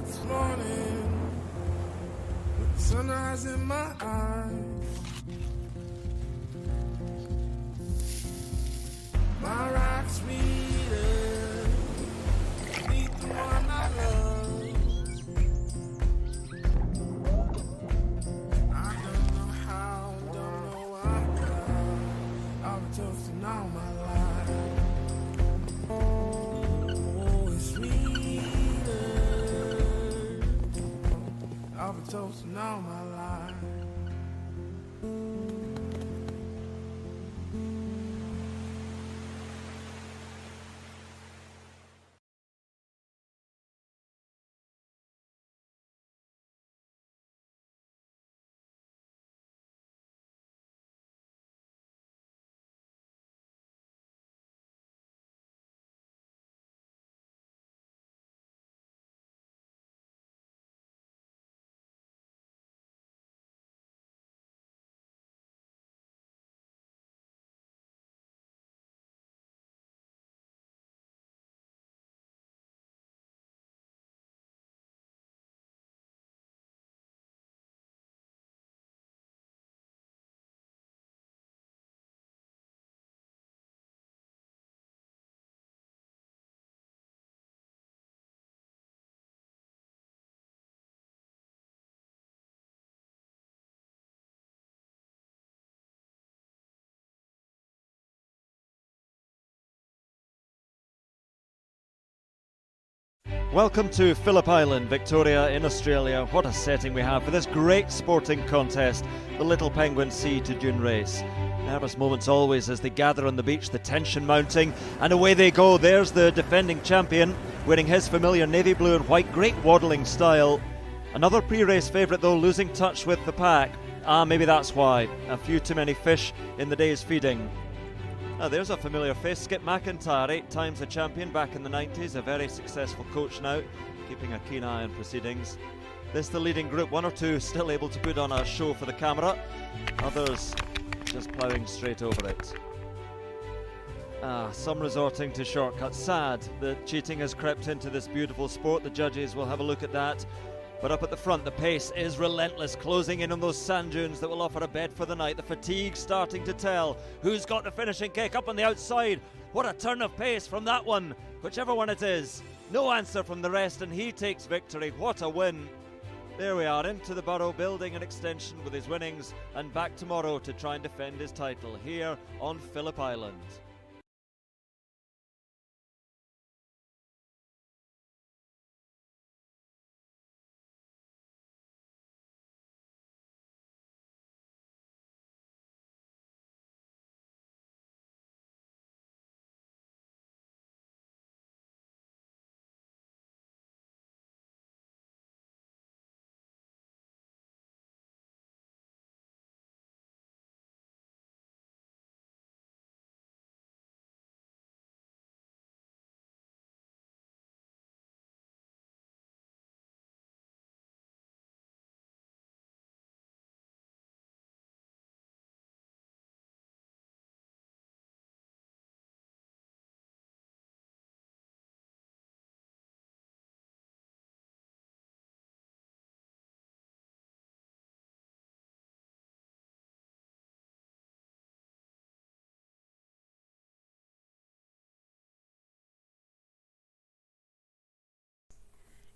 this morning with the sunrise in my eyes. My rock's sweeter beneath the one I love. I don't know how, don't know why. I've been toasting all my life. Oh, it's sweeter. I've been toasting all my life. Welcome to Phillip Island, Victoria in Australia. What a setting we have for this great sporting contest, the Little Penguin Sea to Dune race. Nervous moments always as they gather on the beach, the tension mounting, and away they go. There's the defending champion, wearing his familiar navy blue and white, great waddling style. Another pre-race favourite though, losing touch with the pack. Maybe that's why. A few too many fish in the day's feeding. Now there's a familiar face, Skip McIntyre, 8 times a champion back in the 90s, a very successful coach now, keeping a keen eye on proceedings. This the leading group, 1 or 2 still able to put on a show for the camera, others just ploughing straight over it. Some resorting to shortcuts. Sad that cheating has crept into this beautiful sport. The judges will have a look at that. But up at the front, the pace is relentless, closing in on those sand dunes that will offer a bed for the night. The fatigue starting to tell. Who's got the finishing kick up on the outside? What a turn of pace from that one, whichever one it is. No answer from the rest, and he takes victory. What a win. There we are, into the Burrow, building an extension with his winnings, and back tomorrow to try and defend his title here on Phillip Island.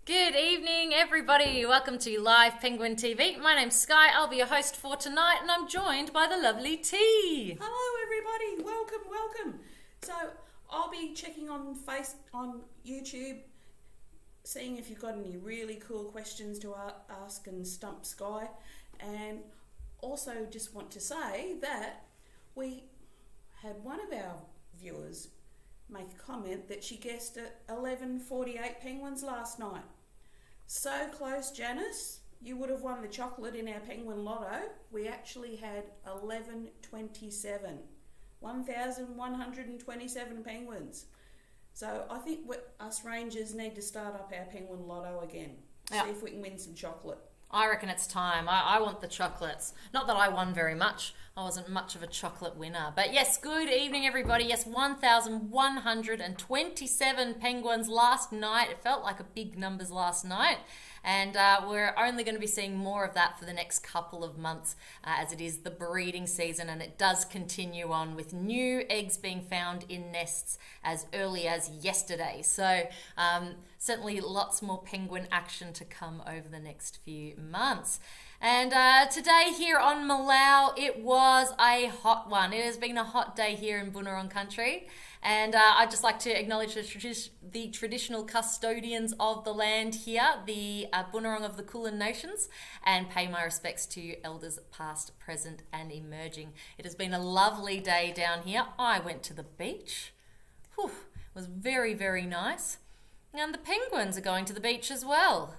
Good evening, everybody. Welcome to Live Penguin TV. My name's Sky. I'll be your host for tonight, and I'm joined by the lovely T. Hello, everybody. Welcome. So I'll be checking on YouTube, seeing if you've got any really cool questions to ask and stump Sky, and also just want to say that we had one of our viewers make a comment that she guessed at 11:48 penguins last night. So close, Janice. You would have won the chocolate in our penguin lotto. We actually had 1127. 1,127 penguins. So I think us rangers need to start up our penguin lotto again. Yeah. See if we can win some chocolate. I reckon it's time. I want the chocolates. Not that I won very much. I wasn't much of a chocolate winner. But yes, good evening, everybody. Yes, 1,127 penguins last night. It felt like a big numbers last night. And we're only going to be seeing more of that for the next couple of months as it is the breeding season, and it does continue on with new eggs being found in nests as early as yesterday. So certainly lots more penguin action to come over the next few months. And today here on Malau, it was a hot one. It has been a hot day here in Bunurong country. And I'd just like to acknowledge the traditional custodians of the land here, the Bunurong of the Kulin Nations, and pay my respects to elders past, present and emerging. It has been a lovely day down here. I went to the beach. Whew, it was very, very nice. And the penguins are going to the beach as well.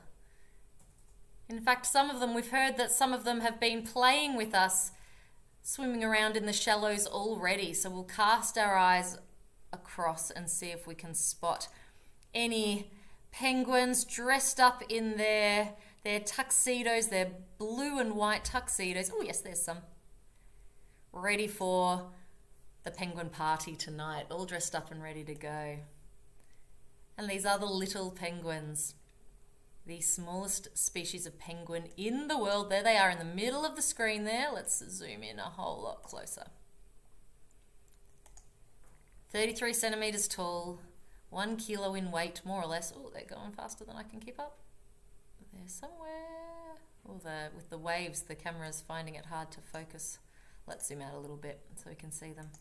In fact, we've heard that some of them have been playing with us, swimming around in the shallows already. So we'll cast our eyes across and see if we can spot any penguins dressed up in their tuxedos, their blue and white tuxedos. Oh yes, there's some. Ready for the penguin party tonight, all dressed up and ready to go. And these are the little penguins. The smallest species of penguin in the world. There they are in the middle of the screen there. Let's zoom in a whole lot closer. 33 centimetres tall, 1 kilo in weight, more or less. Oh, they're going faster than I can keep up. They're somewhere. Oh, with the waves, the camera's finding it hard to focus. Let's zoom out a little bit so we can see them.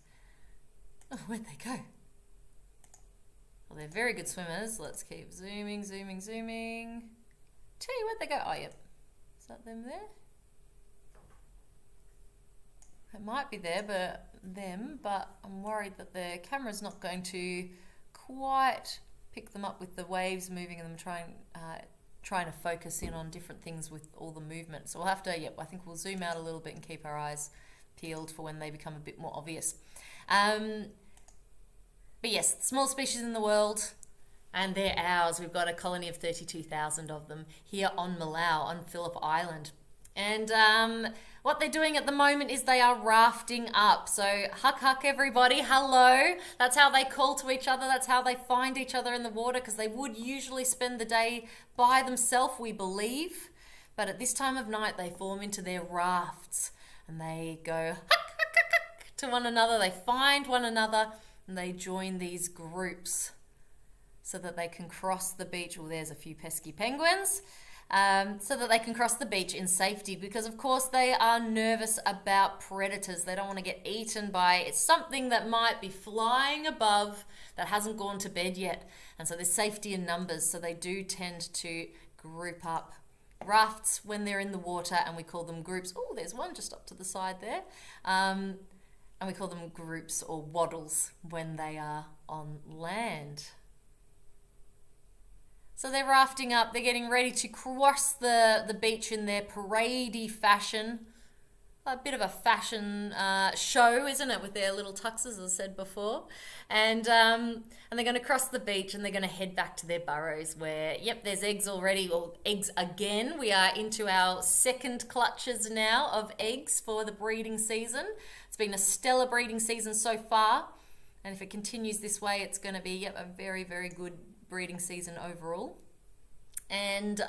Oh, where'd they go? Well, they're very good swimmers. Let's keep zooming, zooming, zooming. Where'd they go? Oh, yep. Is that them there? It might be there, but I'm worried that the camera's not going to quite pick them up with the waves moving and them trying to focus in on different things with all the movement. So we'll have to, I think we'll zoom out a little bit and keep our eyes peeled for when they become a bit more obvious. But yes, small species in the world, and they're ours. We've got a colony of 32,000 of them here on Malau, on Phillip Island. And what they're doing at the moment is they are rafting up. So huck everybody, hello. That's how they call to each other. That's how they find each other in the water, because they would usually spend the day by themselves, we believe. But at this time of night, they form into their rafts and they go huck to one another. They find one another and they join these groups so that they can cross the beach. Well, there's a few pesky penguins. So that they can cross the beach in safety, because of course they are nervous about predators. They don't want to get eaten by something that might be flying above that hasn't gone to bed yet. And so there's safety in numbers, so they do tend to group up. Rafts when they're in the water, and we call them groups. Oh, there's one just up to the side there. And we call them groups or waddles when they are on land. So they're rafting up, they're getting ready to cross the beach in their paradey fashion. A bit of a fashion show, isn't it, with their little tuxes, as I said before. And they're going to cross the beach and they're going to head back to their burrows where, there's eggs already, or eggs again. We are into our second clutches now of eggs for the breeding season. It's been a stellar breeding season so far. And if it continues this way, it's going to be, a very, very good breeding season overall. And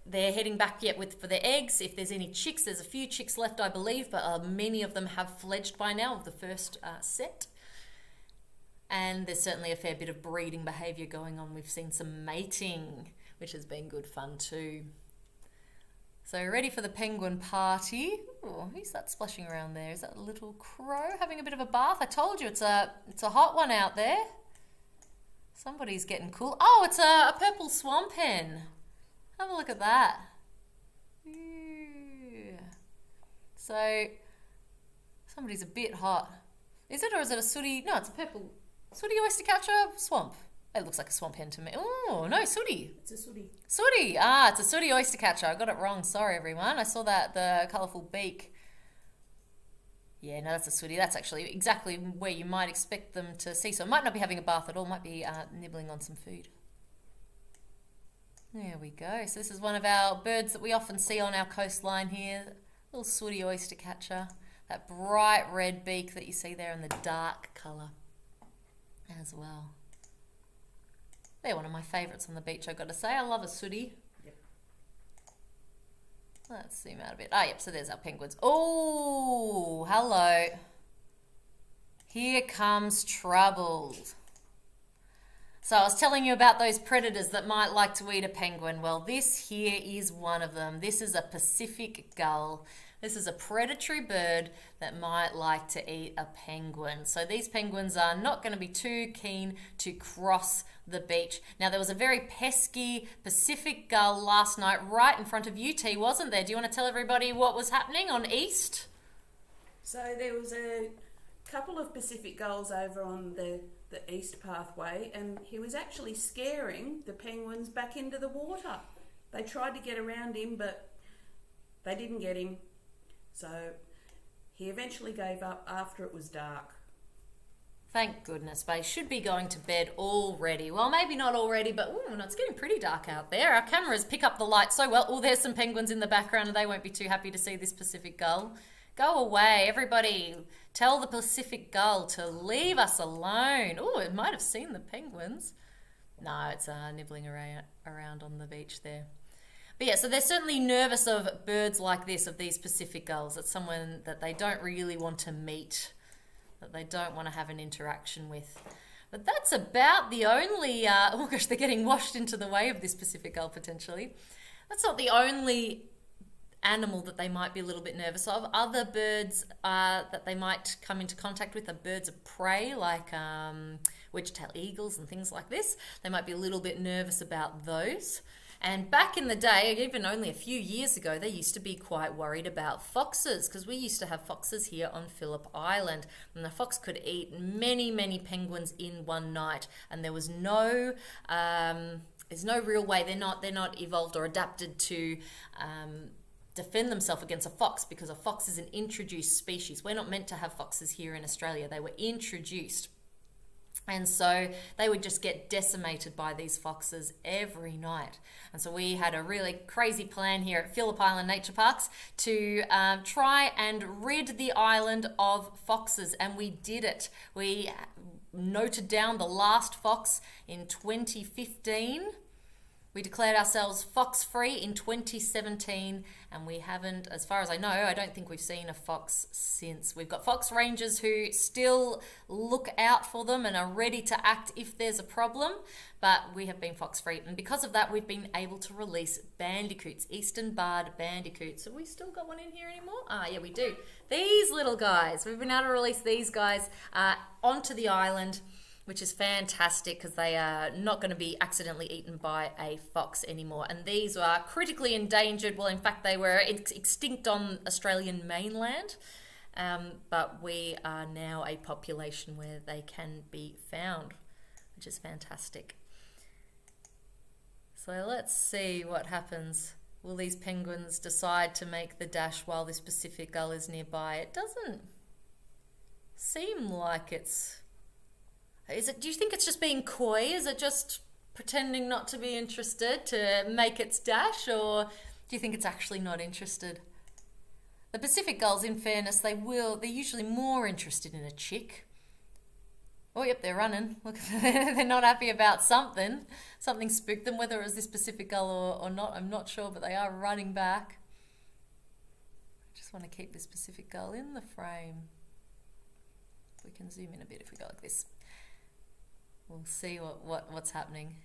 they're heading back for their eggs. If there's any chicks, there's a few chicks left, I believe, but many of them have fledged by now of the first set. And there's certainly a fair bit of breeding behaviour going on. We've seen some mating, which has been good fun too. So ready for the penguin party. Ooh, who's that splashing around there? Is that a little crow having a bit of a bath? I told you it's a hot one out there. Somebody's getting cool. Oh, it's a purple swamp hen. Have a look at that. Ew. So, somebody's a bit hot. Is it, or is it a sooty? No, it's a purple sooty oyster catcher swamp. It looks like a swamp hen to me. Oh, no, sooty. It's a sooty. Sooty. Ah, it's a sooty oyster catcher. I got it wrong. Sorry, everyone. I saw the colourful beak. Yeah, no, that's a sooty. That's actually exactly where you might expect them to see. So it might not be having a bath at all. It might be nibbling on some food. There we go. So this is one of our birds that we often see on our coastline here. Little sooty oyster catcher. That bright red beak that you see there in the dark colour as well. They're one of my favourites on the beach, I've got to say. I love a sooty. Yep. Let's zoom out a bit. Oh, yep, so there's our penguins. Oh, hello. Here comes trouble. So I was telling you about those predators that might like to eat a penguin. Well, this here is one of them. This is a Pacific gull. This is a predatory bird that might like to eat a penguin. So these penguins are not going to be too keen to cross the beach. Now, there was a very pesky Pacific gull last night right in front of UT, wasn't there? Do you want to tell everybody what was happening on East? So there was a couple of Pacific gulls over on the East pathway, and he was actually scaring the penguins back into the water. They tried to get around him, but they didn't get him. So he eventually gave up after it was dark. Thank goodness. They should be going to bed already. Well, maybe not already, but ooh, no, it's getting pretty dark out there. Our cameras pick up the light so well. Oh, there's some penguins in the background, and they won't be too happy to see this Pacific gull. Go away, everybody. Tell the Pacific gull to leave us alone. Oh, it might have seen the penguins. No, it's nibbling around on the beach there. But yeah, so they're certainly nervous of birds like this, of these Pacific gulls. It's someone that they don't really want to meet, that they don't want to have an interaction with. But that's about the only... oh gosh, they're getting washed into the way of this Pacific gull potentially. That's not the only animal that they might be a little bit nervous of. Other birds that they might come into contact with are birds of prey, like wedge-tailed eagles and things like this. They might be a little bit nervous about those. And back in the day, even only a few years ago, they used to be quite worried about foxes, because we used to have foxes here on Phillip Island, and the fox could eat many, many penguins in one night, and there was no there's no real way. They're not evolved or adapted to defend themselves against a fox, because a fox is an introduced species. We're not meant to have foxes here in Australia. They were introduced. And so they would just get decimated by these foxes every night. And so we had a really crazy plan here at Phillip Island Nature Parks to try and rid the island of foxes. And we did it. We noted down the last fox in 2015. We declared ourselves fox-free in 2017, and we haven't, as far as I know, I don't think we've seen a fox since. We've got fox rangers who still look out for them and are ready to act if there's a problem, but we have been fox-free. And because of that, we've been able to release bandicoots, eastern barred bandicoots. Have we still got one in here anymore? Ah, yeah, we do. These little guys. We've been able to release these guys onto the island, which is fantastic because they are not going to be accidentally eaten by a fox anymore. And these are critically endangered. Well, in fact, they were extinct on Australian mainland, but we are now a population where they can be found, which is fantastic. So let's see what happens. Will these penguins decide to make the dash while this Pacific gull is nearby? It doesn't seem like it's... do you think it's just being coy? Is it just pretending not to be interested to make its dash? Or do you think it's actually not interested? The Pacific gulls, in fairness, they're usually more interested in a chick. Oh, yep, they're running. Look, they're not happy about something. Something spooked them, whether it was this Pacific gull or not, I'm not sure, but they are running back. I just want to keep this Pacific gull in the frame. We can zoom in a bit if we go like this. We'll see what's happening.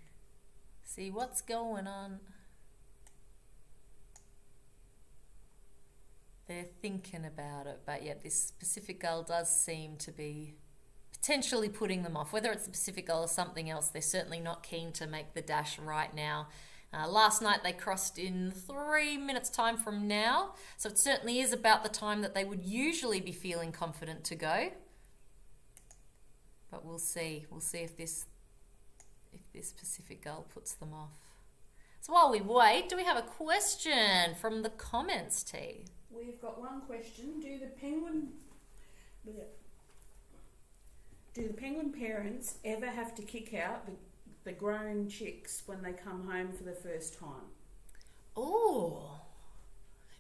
See what's going on. They're thinking about it, but yeah, this Pacific gull does seem to be potentially putting them off. Whether it's the Pacific gull or something else, they're certainly not keen to make the dash right now. Last night they crossed in 3 minutes time from now, so it certainly is about the time that they would usually be feeling confident to go. But we'll see. We'll see if this Pacific gull puts them off. So while we wait, do we have a question from the comments, T? We've got one question. Do the penguin parents ever have to kick out the grown chicks when they come home for the first time? Oh,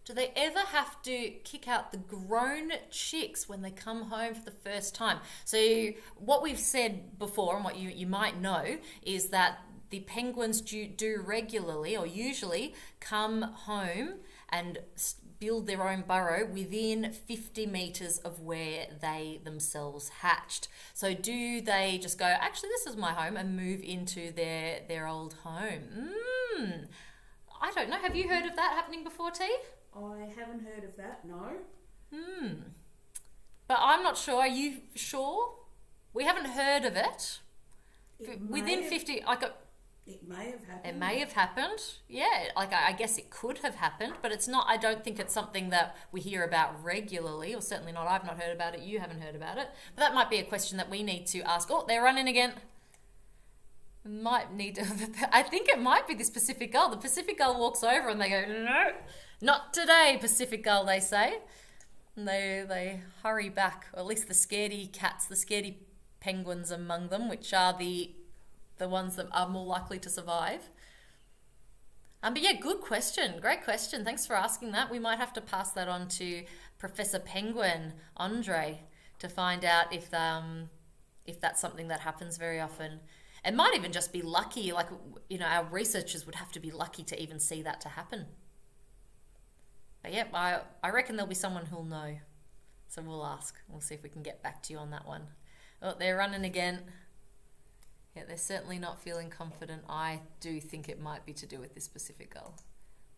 do they ever have to kick out the grown chicks when they come home for the first time? So what we've said before, and what you might know, is that the penguins do regularly or usually come home and build their own burrow within 50 meters of where they themselves hatched. So do they just go, actually this is my home, and move into their old home? I don't know. Have you heard of that happening before, T? I haven't heard of that, no. But I'm not sure. Are you sure? We haven't heard of it. Within 50, it may have happened. It may have happened. Yeah, I guess it could have happened, but it's not. I don't think it's something that we hear about regularly, or certainly not. I've not heard about it. You haven't heard about it. But that might be a question that we need to ask. Oh, they're running again. Might need to. I think it might be this Pacific gull. The Pacific gull walks over and they go, no, not today, Pacific gull, they say. And they hurry back, or at least the scaredy cats, the scaredy penguins among them, which are the ones that are more likely to survive. But yeah, good question. Great question. Thanks for asking that. We might have to pass that on to Professor Penguin, Andre, to find out if that's something that happens very often. It might even just be lucky, like, our researchers would have to be lucky to even see that to happen. But yeah, I reckon there'll be someone who'll know. So we'll ask. We'll see if we can get back to you on that one. Oh, they're running again. Yeah, they're certainly not feeling confident. I do think it might be to do with this Pacific gull.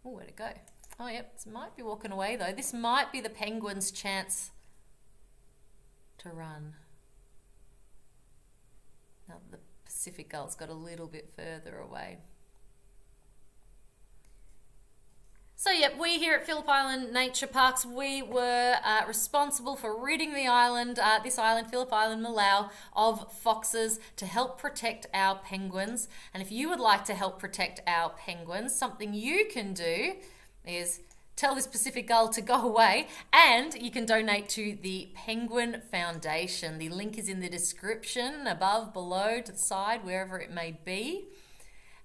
Oh, where'd it go? Oh, yep, it might be walking away though. This might be the penguin's chance to run. Now the Pacific gull's got a little bit further away. So yep, we here at Phillip Island Nature Parks, we were responsible for ridding the island, this island, Phillip Island, Malau, of foxes to help protect our penguins. And if you would like to help protect our penguins, something you can do is tell this Pacific gull to go away, and you can donate to the Penguin Foundation. The link is in the description, above, below, to the side, wherever it may be.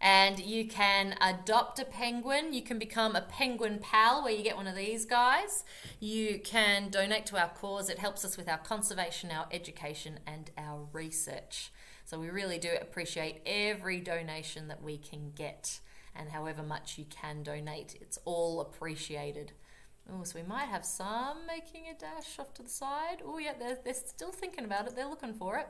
And you can adopt a penguin. You can become a penguin pal, where you get one of these guys. You can donate to our cause. It helps us with our conservation, our education, and our research. So we really do appreciate every donation that we can get. And however much you can donate, it's all appreciated. Oh, so we might have some making a dash off to the side. Oh yeah, they're still thinking about it. They're looking for it.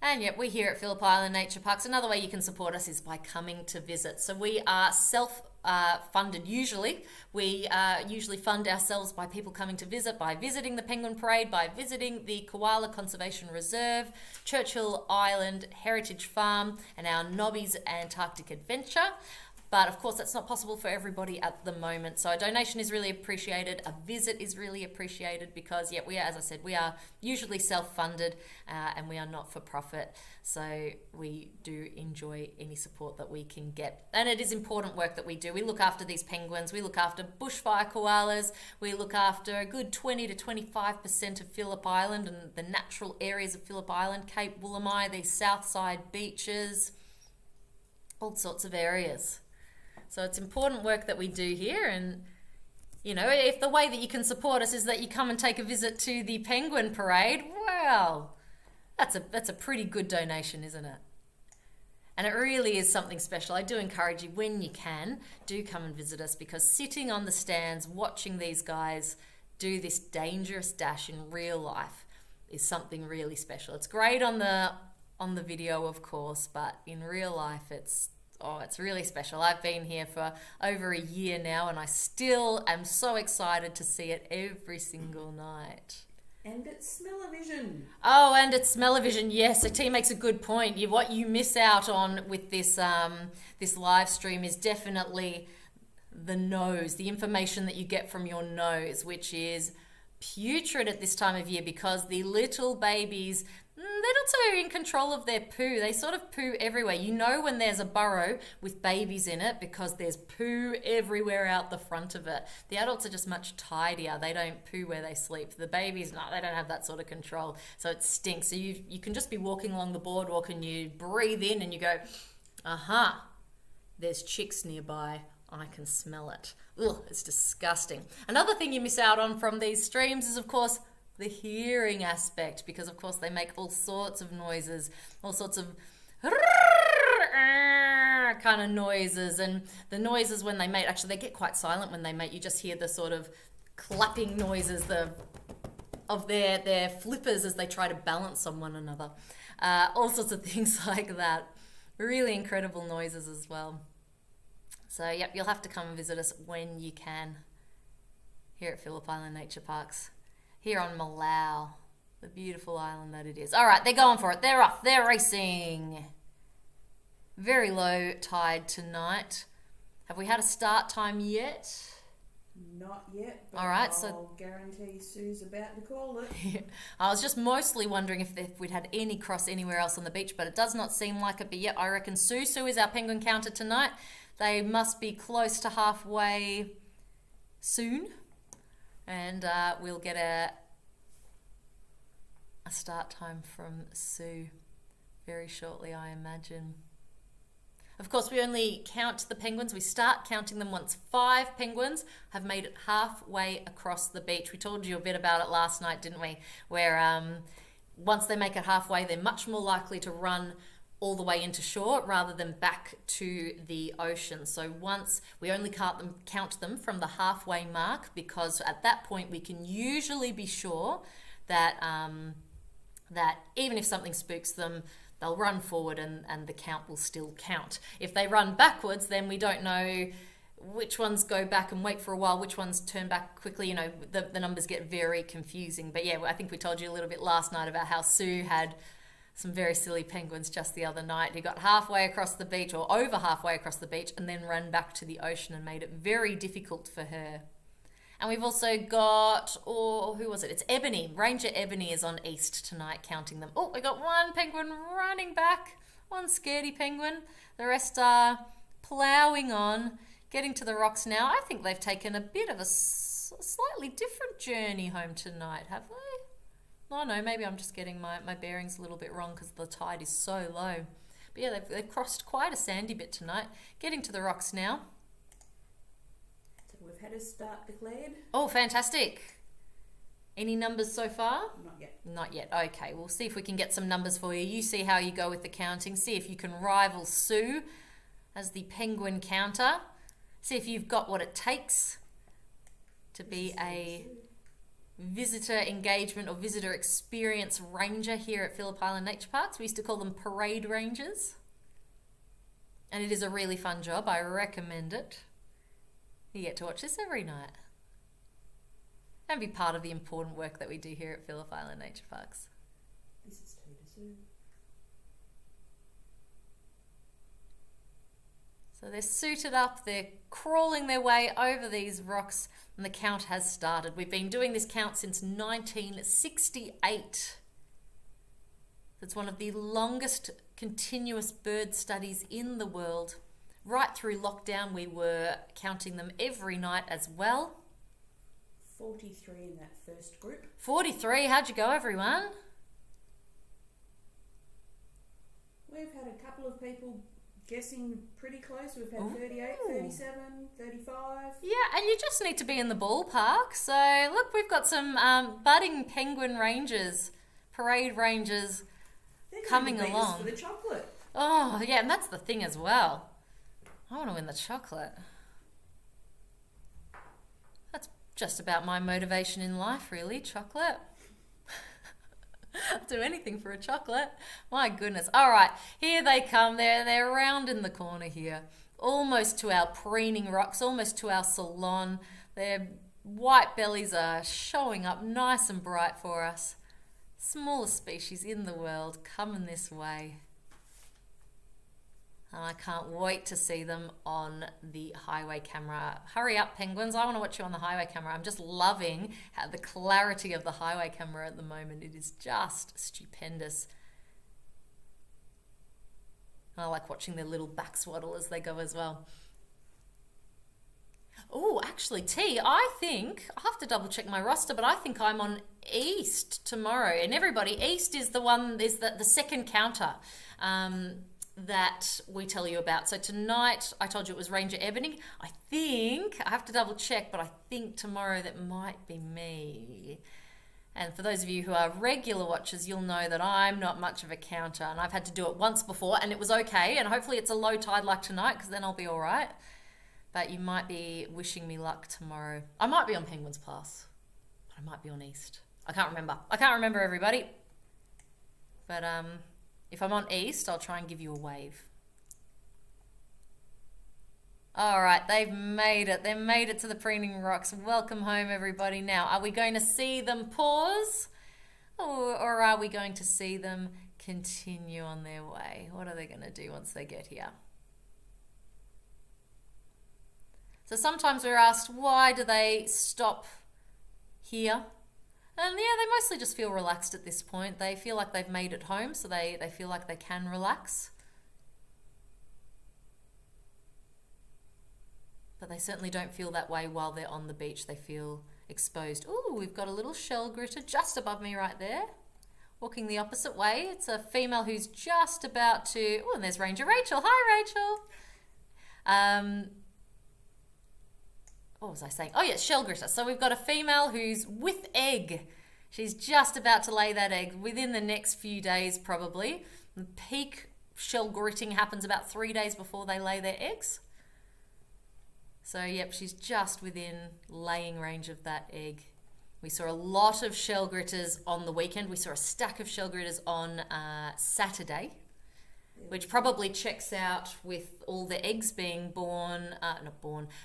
And yet, we here at Phillip Island Nature Parks, another way you can support us is by coming to visit. So we are self-funded usually. We usually fund ourselves by people coming to visit, by visiting the Penguin Parade, by visiting the Koala Conservation Reserve, Churchill Island Heritage Farm, and our Nobby's Antarctic Adventure. But of course, that's not possible for everybody at the moment. So a donation is really appreciated. A visit is really appreciated because, yeah, we are, as I said, we are usually self-funded and we are not for profit. So we do enjoy any support that we can get. And it is important work that we do. We look after these penguins. We look after bushfire koalas. We look after a good 20 to 25% of Phillip Island and the natural areas of Phillip Island, Cape Woolamai, these south side beaches, all sorts of areas. So it's important work that we do here, and if the way that you can support us is that you come and take a visit to the Penguin Parade, well, that's a pretty good donation, isn't it? And it really is something special. I do encourage you, when you can, do come and visit us, because sitting on the stands watching these guys do this dangerous dash in real life is something really special. It's great on the video, of course, but in real life it's really special. I've been here for over a year now, and I still am so excited to see it every single night. And it's smell-o-vision. Oh, and it's smell-o-vision, yes. So T makes a good point. What you miss out on with this this live stream is definitely the nose, the information that you get from your nose, which is putrid at this time of year because the little babies, they're not so in control of their poo. They sort of poo everywhere. You know when there's a burrow with babies in it because there's poo everywhere out the front of it. The adults are just much tidier. They don't poo where they sleep. The babies, no, they don't have that sort of control. So it stinks. So you can just be walking along the boardwalk and you breathe in and you go, aha, there's chicks nearby. I can smell it. Ugh, it's disgusting. Another thing you miss out on from these streams is, of course, the hearing aspect, because, of course, they make all sorts of noises, all sorts of kind of noises. And the noises when they mate, actually, they get quite silent when they mate. You just hear the sort of clapping noises of their flippers as they try to balance on one another. All sorts of things like that. Really incredible noises as well. So, yep, you'll have to come and visit us when you can here at Phillip Island Nature Parks, here on Malau, the beautiful island that it is. All right, they're going for it. They're off. They're racing. Very low tide tonight. Have we had a start time yet? Not yet, but all right, I'll guarantee Sue's about to call it. I was just mostly wondering if we'd had any cross anywhere else on the beach, but it does not seem like it. But yeah, I reckon Sue is our penguin counter tonight. They must be close to halfway soon, and we'll get a start time from Sue very shortly, I imagine. Of course, we only count the penguins. We start counting them once 5 penguins have made it halfway across the beach. We told you a bit about it last night, didn't we? Where once they make it halfway, they're much more likely to run all the way into shore rather than back to the ocean. So once we only count them from the halfway mark, because at that point we can usually be sure that that even if something spooks them, they'll run forward and the count will still count. If they run backwards, then we don't know which ones go back and wait for a while, which ones turn back quickly. You know, the numbers get very confusing. But yeah, I think we told you a little bit last night about how Sue had some very silly penguins just the other night who got halfway across the beach, or over halfway across the beach, and then ran back to the ocean and made it very difficult for her. And we've also got, who was it? It's Ebony. Ranger Ebony is on east tonight, counting them. Oh, we got one penguin running back, one scaredy penguin. The rest are ploughing on, getting to the rocks now. I think they've taken a bit of a slightly different journey home tonight, have they? Oh no, maybe I'm just getting my bearings a little bit wrong because the tide is so low. But yeah, they've crossed quite a sandy bit tonight. Getting to the rocks now. So we've had a start declared. Oh, fantastic. Any numbers so far? Not yet. Not yet. Okay, we'll see if we can get some numbers for you. You see how you go with the counting. See if you can rival Sue as the penguin counter. See if you've got what it takes to be a visitor engagement or visitor experience ranger here at Phillip Island Nature Parks. We used to call them parade rangers. And it is a really fun job. I recommend it. You get to watch this every night and be part of the important work that we do here at Phillip Island Nature Parks. This is Sue. So they're suited up, they're crawling their way over these rocks, and the count has started. We've been doing this count since 1968. It's one of the longest continuous bird studies in the world. Right through lockdown, we were counting them every night as well. 43 in that first group. 43, how'd you go, everyone? We've had a couple of people guessing pretty close. We've had Ooh. 38, 37, 35. Yeah, and you just need to be in the ballpark. So, look, we've got some budding penguin rangers, parade rangers They're coming going to beat along. us for the chocolate. Oh, yeah, and that's the thing as well. I want to win the chocolate. That's just about my motivation in life, really, chocolate. I'll do anything for a chocolate. My goodness. All right, here they come. They're round in the corner here. Almost to our preening rocks, almost to our salon. Their white bellies are showing up nice and bright for us. Smallest species in the world coming this way. And I can't wait to see them on the highway camera. Hurry up, penguins. I want to watch you on the highway camera. I'm just loving how the clarity of the highway camera at the moment. It is just stupendous. I like watching their little back swaddle as they go as well. Oh, actually, T, I think, I have to double check my roster, but I think I'm on East tomorrow. And everybody, East is the one, is the second counter. that we tell you about. So tonight, I told you it was Ranger Ebony. I have to double check, but I think tomorrow that might be me. And for those of you who are regular watchers, you'll know that I'm not much of a counter, and I've had to do it once before, and it was okay, and hopefully it's a low tide like tonight, because then I'll be all right. But you might be wishing me luck tomorrow. I might be on Penguins Pass, but I might be on East. I can't remember, everybody. But if I'm on East, I'll try and give you a wave. All right, they've made it. They made it to the preening rocks. Welcome home, everybody. Now, are we going to see them pause? Or are we going to see them continue on their way? What are they going to do once they get here? So sometimes we're asked, why do they stop here? And yeah, they mostly just feel relaxed at this point. They feel like they've made it home, so they feel like they can relax. But they certainly don't feel that way while they're on the beach. They feel exposed. Ooh, we've got a little shell gritter just above me right there, walking the opposite way. It's a female who's just about to... Oh, and there's Ranger Rachel. Hi, Rachel. What was I saying? Oh, yeah, shell gritter. So we've got a female who's with egg. She's just about to lay that egg within the next few days, probably. The peak shell gritting happens about 3 days before they lay their eggs. So, yep, she's just within laying range of that egg. We saw a lot of shell gritters on the weekend. We saw a stack of shell gritters on Saturday, which probably checks out with all the eggs being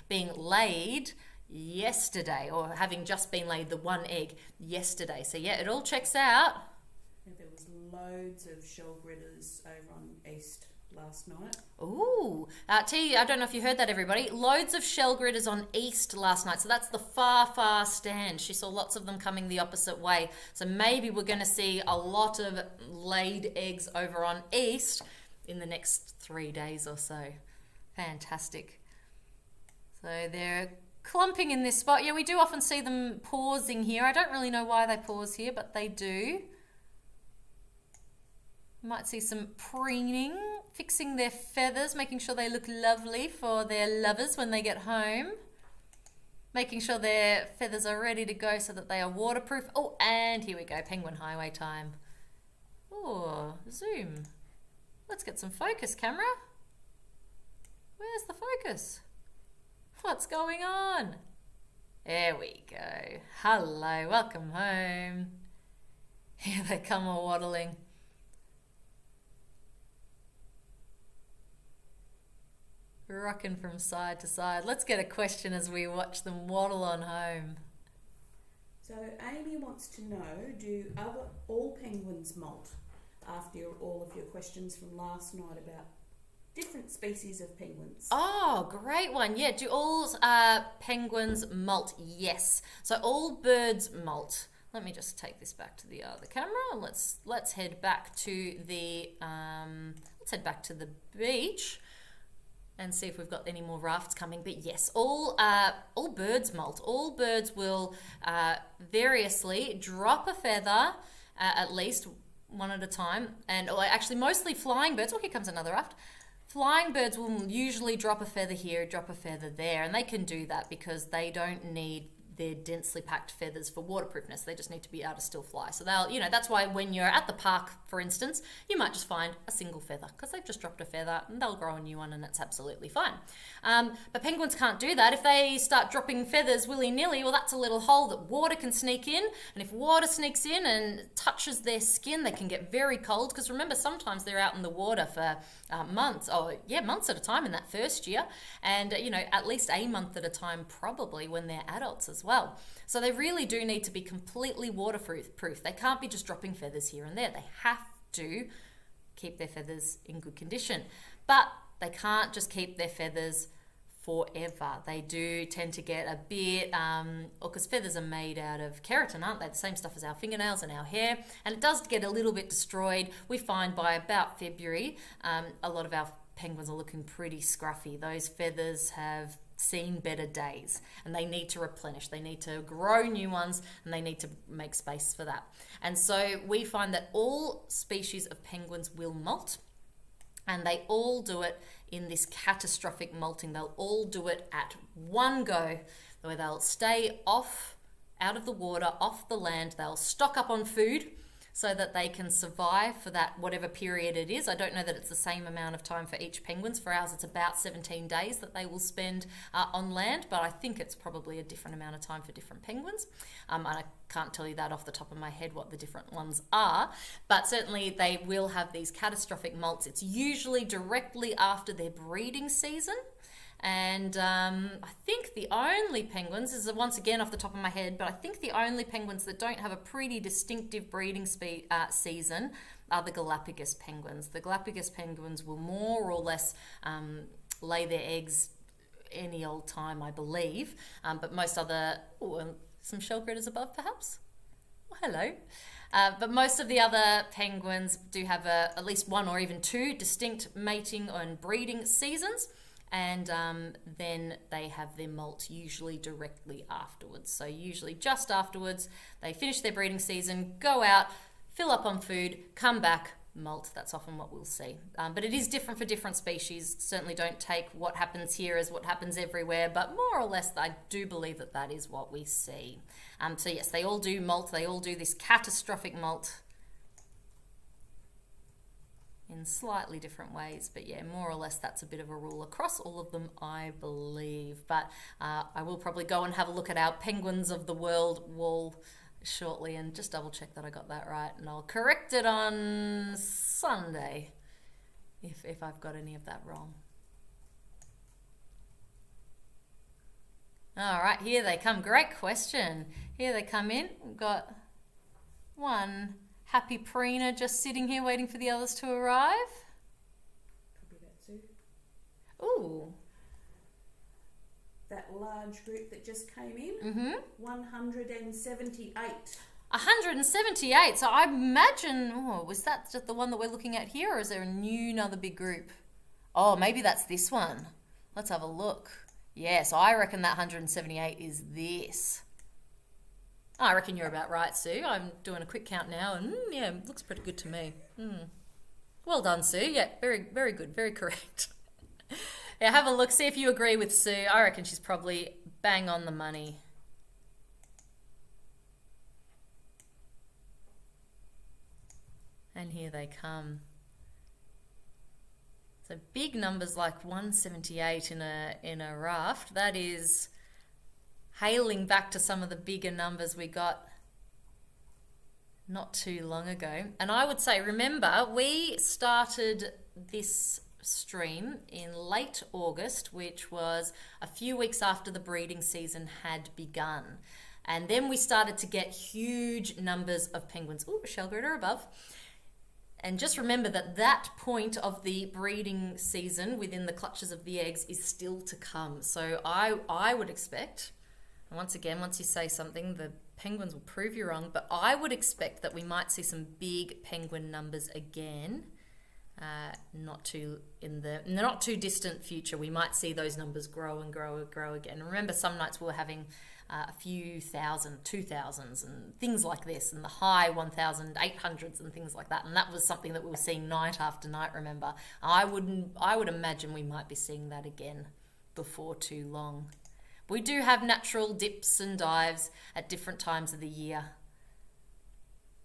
being laid yesterday, or having just been laid, the one egg yesterday. So, yeah, it all checks out. There was loads of shell gritters over on East last night. Ooh, T, I don't know if you heard that, everybody. Loads of shell gritters on East last night. So that's the far stand. She saw lots of them coming the opposite way. So maybe we're going to see a lot of laid eggs over on East in the next 3 days or so. Fantastic. So they're clumping in this spot. Yeah, we do often see them pausing here. I don't really know why they pause here, but they do. Might see some preening, fixing their feathers, making sure they look lovely for their lovers when they get home. Making sure their feathers are ready to go so that they are waterproof. Oh, and here we go, Penguin Highway time. Oh, zoom. Let's get some focus, camera. Where's the focus? What's going on? There we go. Hello, welcome home. Here they come all waddling. Rocking from side to side. Let's get a question as we watch them waddle on home. So Amy wants to know, do all penguins molt? After all of your questions from last night about different species of penguins. Oh, great one. Yeah, do all penguins molt? Yes. So all birds molt. Let me just take this back to the other camera. Let's head back to the beach and see if we've got any more rafts coming. But yes, all birds molt. All birds will variously drop a feather, at least one at a time, or actually mostly flying birds. Oh, here comes another raft. Flying birds will usually drop a feather here, drop a feather there, and they can do that because they don't need their densely packed feathers for waterproofness. They just need to be able to still fly. So that's why when you're at the park, for instance, you might just find a single feather because they've just dropped a feather and they'll grow a new one and it's absolutely fine. But penguins can't do that. If they start dropping feathers willy-nilly, well, that's a little hole that water can sneak in. And if water sneaks in and touches their skin, they can get very cold because remember, sometimes they're out in the water for months at a time in that first year. And, at least a month at a time probably when they're adults as well. So they really do need to be completely waterproof. They can't be just dropping feathers here and there. They have to keep their feathers in good condition. But they can't just keep their feathers forever. They do tend to get a bit, because feathers are made out of keratin, aren't they? The same stuff as our fingernails and our hair. And it does get a little bit destroyed. We find by about February, a lot of our penguins are looking pretty scruffy. Those feathers have seen better days and they need to replenish. They need to grow new ones and they need to make space for that. And so we find that all species of penguins will molt. And they all do it in this catastrophic molting. They'll all do it at one go, where they'll stay out of the water, off the land. They'll stock up on food so that they can survive for that whatever period it is. I don't know that it's the same amount of time for each penguins. For ours, it's about 17 days that they will spend on land, but I think it's probably a different amount of time for different penguins. And I can't tell you that off the top of my head what the different ones are, but certainly they will have these catastrophic molts. It's usually directly after their breeding season. And I think the only penguins, this is once again off the top of my head, but I think the only penguins that don't have a pretty distinctive breeding season are the Galapagos penguins. The Galapagos penguins will more or less lay their eggs any old time, I believe, but most other, some shell critters above perhaps? Well, hello. But most of the other penguins do have at least one or even two distinct mating and breeding seasons. And then they have their molt usually directly afterwards. So usually just afterwards, they finish their breeding season, go out, fill up on food, come back, molt. That's often what we'll see. But it is different for different species. Certainly don't take what happens here as what happens everywhere, but more or less I do believe that that is what we see. So yes, they all do molt. They all do this catastrophic molt in slightly different ways, but yeah, more or less that's a bit of a rule across all of them, I believe. But I will probably go and have a look at our Penguins of the World wall shortly and just double check that I got that right, and I'll correct it on Sunday if I've got any of that wrong. All right, here they come. Great question. Here they come in. We've got one happy preener just sitting here waiting for the others to arrive. Could be that too. Ooh. That large group that just came in, 178. 178. So I imagine, was that just the one that we're looking at here, or is there another big group? Oh, maybe that's this one. Let's have a look. Yeah, so I reckon that 178 is this. I reckon you're about right, Sue. I'm doing a quick count now, and yeah, it looks pretty good to me. Well done, Sue. Yeah, very, very good. Very correct. Yeah, have a look. See if you agree with Sue. I reckon she's probably bang on the money. And here they come. So big numbers like 178 in a raft. That is hailing back to some of the bigger numbers we got not too long ago. And I would say, remember, we started this stream in late August, which was a few weeks after the breeding season had begun. And then we started to get huge numbers of penguins. Ooh, shell gritter above. And just remember that that point of the breeding season within the clutches of the eggs is still to come. So I would expect, and once again, once you say something, the penguins will prove you wrong, but I would expect that we might see some big penguin numbers again, not too distant future. We might see those numbers grow and grow and grow again. Remember, some nights we were having a few thousand, 2,000s and things like this, and the high 1,800s and things like that. And that was something that we were seeing night after night, remember. I would imagine we might be seeing that again before too long. We do have natural dips and dives at different times of the year.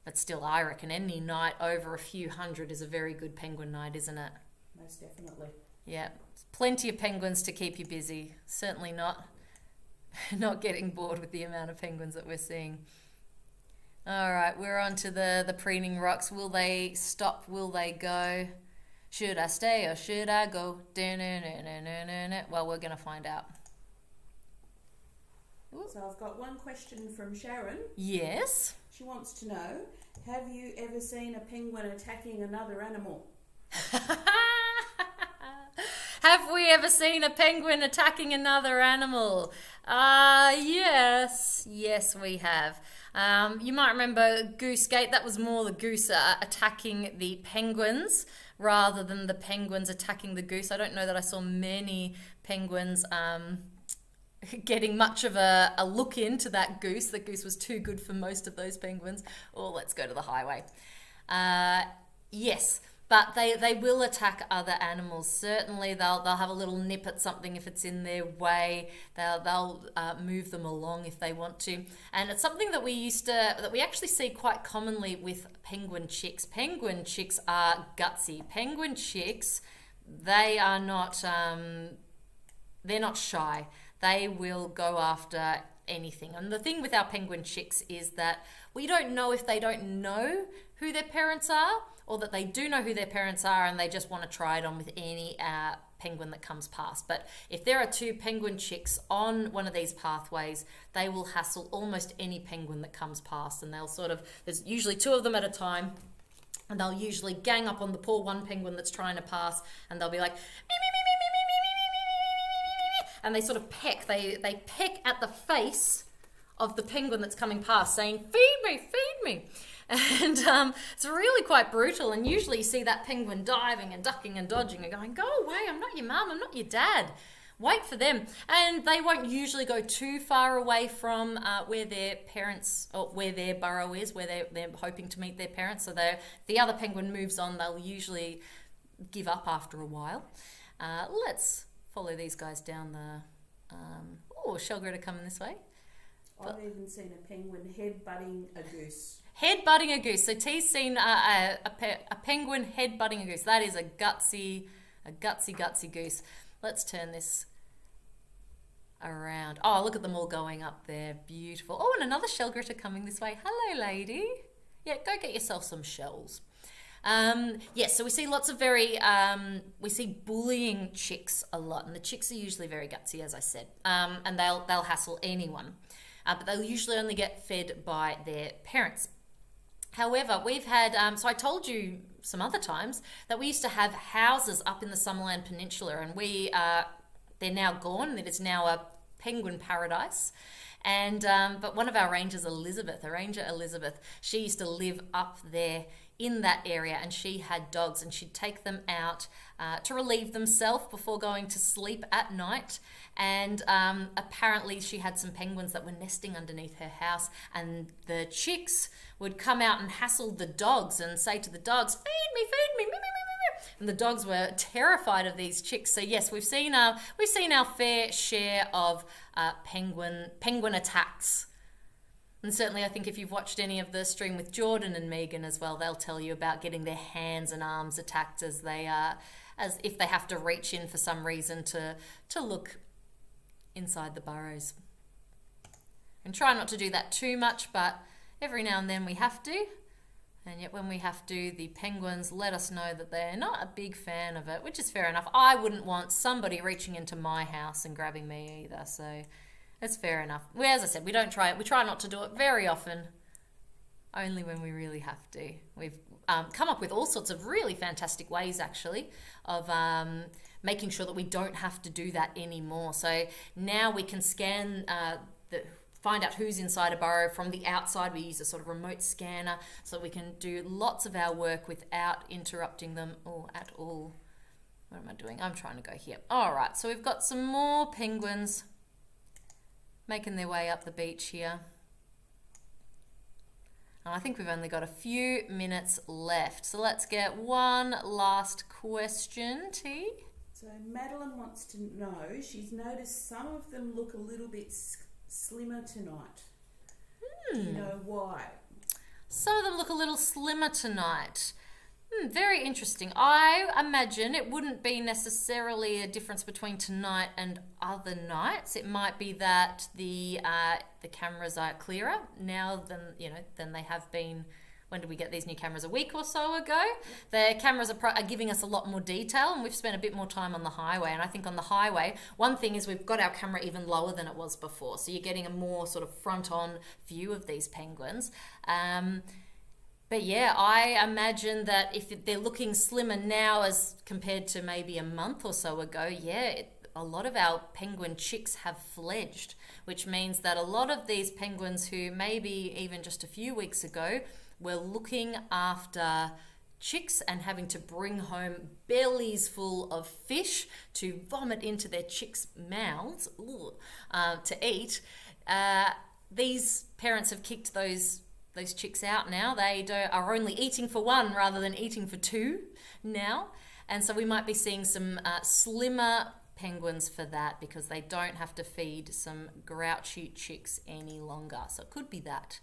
But still, I reckon any night over a few hundred is a very good penguin night, isn't it? Most definitely. Yeah, plenty of penguins to keep you busy. Certainly not getting bored with the amount of penguins that we're seeing. All right, we're on to the preening rocks. Will they stop? Will they go? Should I stay or should I go? Well, we're going to find out. So I've got one question from Sharon. Yes. She wants to know, have you ever seen a penguin attacking another animal? Have we ever seen a penguin attacking another animal? Yes, we have. You might remember Goose Gate. That was more the goose attacking the penguins rather than the penguins attacking the goose. I don't know that I saw many penguins getting much of a look into that goose. The goose was too good for most of those penguins. Oh, let's go to the highway. Yes. But they will attack other animals. Certainly, they'll have a little nip at something if it's in their way. They'll move them along if they want to. And it's something that we actually see quite commonly with penguin chicks. Penguin chicks are gutsy. Penguin chicks, they are not they're not shy. They will go after anything. And the thing with our penguin chicks is that we don't know if they don't know who their parents are, or that they do know who their parents are and they just want to try it on with any penguin that comes past. But if there are two penguin chicks on one of these pathways, they will hassle almost any penguin that comes past, and there's usually two of them at a time, and they'll usually gang up on the poor one penguin that's trying to pass, and they'll be like, and they sort of peck. They peck at the face of the penguin that's coming past, saying, feed me, feed me. And it's really quite brutal. And usually you see that penguin diving and ducking and dodging and going, go away, I'm not your mum, I'm not your dad. Wait for them. And they won't usually go too far away from where their parents, or where their burrow is, where they're hoping to meet their parents. So the other penguin moves on, they'll usually give up after a while. Let's follow these guys down the... shell gritter coming this way. I've even seen a penguin head-butting a goose. Head-butting a goose. So T's seen a penguin head-butting a goose. That is a gutsy goose. Let's turn this around. Oh, look at them all going up there. Beautiful. Oh, and another shell gritter coming this way. Hello, lady. Yeah, go get yourself some shells. So we see lots of we see bullying chicks a lot, and the chicks are usually very gutsy, as I said, and they'll hassle anyone, but they'll usually only get fed by their parents. However, we've had, so I told you some other times that we used to have houses up in the Summerland Peninsula, and they're now gone. It is now a penguin paradise. And but one of our rangers, Elizabeth, she used to live up there in that area, and she had dogs, and she'd take them out to relieve themselves before going to sleep at night. And apparently she had some penguins that were nesting underneath her house, and the chicks would come out and hassle the dogs and say to the dogs, feed me, me, me, me, me. And the dogs were terrified of these chicks. So yes, we've seen our fair share of penguin attacks. And certainly I think if you've watched any of the stream with Jordan and Megan as well, they'll tell you about getting their hands and arms attacked as if they have to reach in for some reason to look inside the burrows. And try not to do that too much, but every now and then we have to. And yet when we have to, the penguins let us know that they're not a big fan of it, which is fair enough. I wouldn't want somebody reaching into my house and grabbing me either, so it's fair enough. As I said, we try not to do it very often, only when we really have to. We've come up with all sorts of really fantastic ways, actually, of making sure that we don't have to do that anymore. So now we can scan find out who's inside a burrow from the outside. We use a sort of remote scanner so we can do lots of our work without interrupting them at all. What am I doing? I'm trying to go here. All right, so we've got some more penguins making their way up the beach here. And I think we've only got a few minutes left. So let's get one last question, T. So Madeline wants to know, she's noticed some of them look a little bit slimmer tonight. Do you know why? Some of them look a little slimmer tonight. Very interesting. I imagine it wouldn't be necessarily a difference between tonight and other nights. It might be that the cameras are clearer now than they have been. When did we get these new cameras? A week or so ago. The cameras are giving us a lot more detail, and we've spent a bit more time on the highway. And I think on the highway, one thing is we've got our camera even lower than it was before. So you're getting a more sort of front-on view of these penguins. But yeah, I imagine that if they're looking slimmer now as compared to maybe a month or so ago, a lot of our penguin chicks have fledged, which means that a lot of these penguins who maybe even just a few weeks ago were looking after chicks and having to bring home bellies full of fish to vomit into their chicks' mouths to eat, these parents have kicked those those chicks out now. They are only eating for one rather than eating for two now. And so we might be seeing some slimmer penguins for that, because they don't have to feed some grouchy chicks any longer. So it could be that.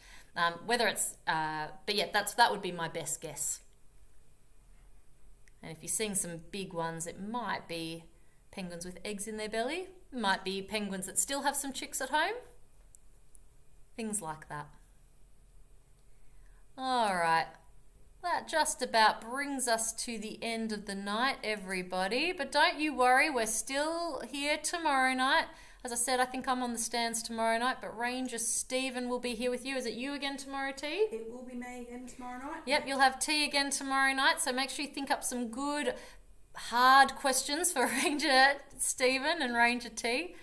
Whether it's, but yeah, that would be my best guess. And if you're seeing some big ones, it might be penguins with eggs in their belly. It might be penguins that still have some chicks at home. Things like that. All right. That just about brings us to the end of the night, everybody. But don't you worry, we're still here tomorrow night. As I said, I think I'm on the stands tomorrow night, but Ranger Stephen will be here with you. Is it you again tomorrow, T? It will be me again tomorrow night. Yep, you'll have T again tomorrow night, so make sure you think up some good, hard questions for Ranger Stephen and Ranger T.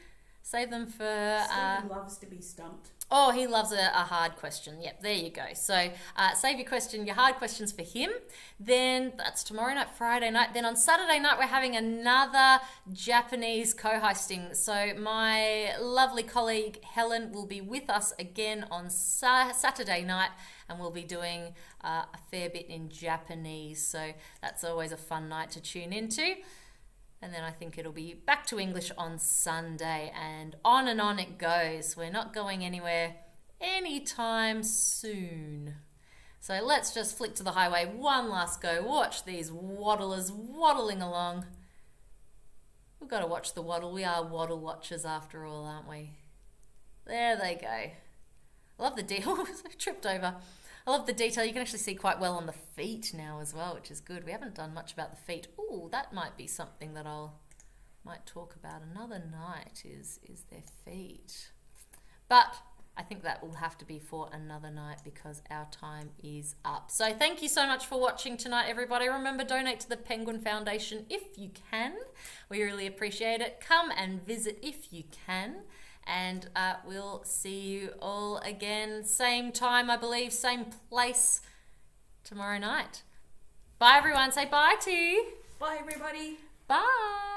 Save them for... Stephen loves to be stumped. Oh, he loves a hard question. Yep, there you go. So save your hard questions for him. Then that's tomorrow night, Friday night. Then on Saturday night, we're having another Japanese co-hosting. So my lovely colleague Helen will be with us again on Saturday night, and we'll be doing a fair bit in Japanese. So that's always a fun night to tune into. And then I think it'll be back to English on Sunday, and on it goes. We're not going anywhere anytime soon. So let's just flick to the highway one last go. Watch these waddlers waddling along. We've got to watch the waddle. We are waddle watchers after all, aren't we? There they go. I love the detail. I tripped over. I love the detail. You can actually see quite well on the feet now as well, which is good. We haven't done much about the feet. Ooh, that might be something that might talk about another night, is their feet. But I think that will have to be for another night, because our time is up. So thank you so much for watching tonight, everybody. Remember, donate to the Penguin Foundation if you can. We really appreciate it. Come and visit if you can. And we'll see you all again, same time, I believe, same place tomorrow night. Bye, everyone. Say bye, T. Bye, everybody. Bye.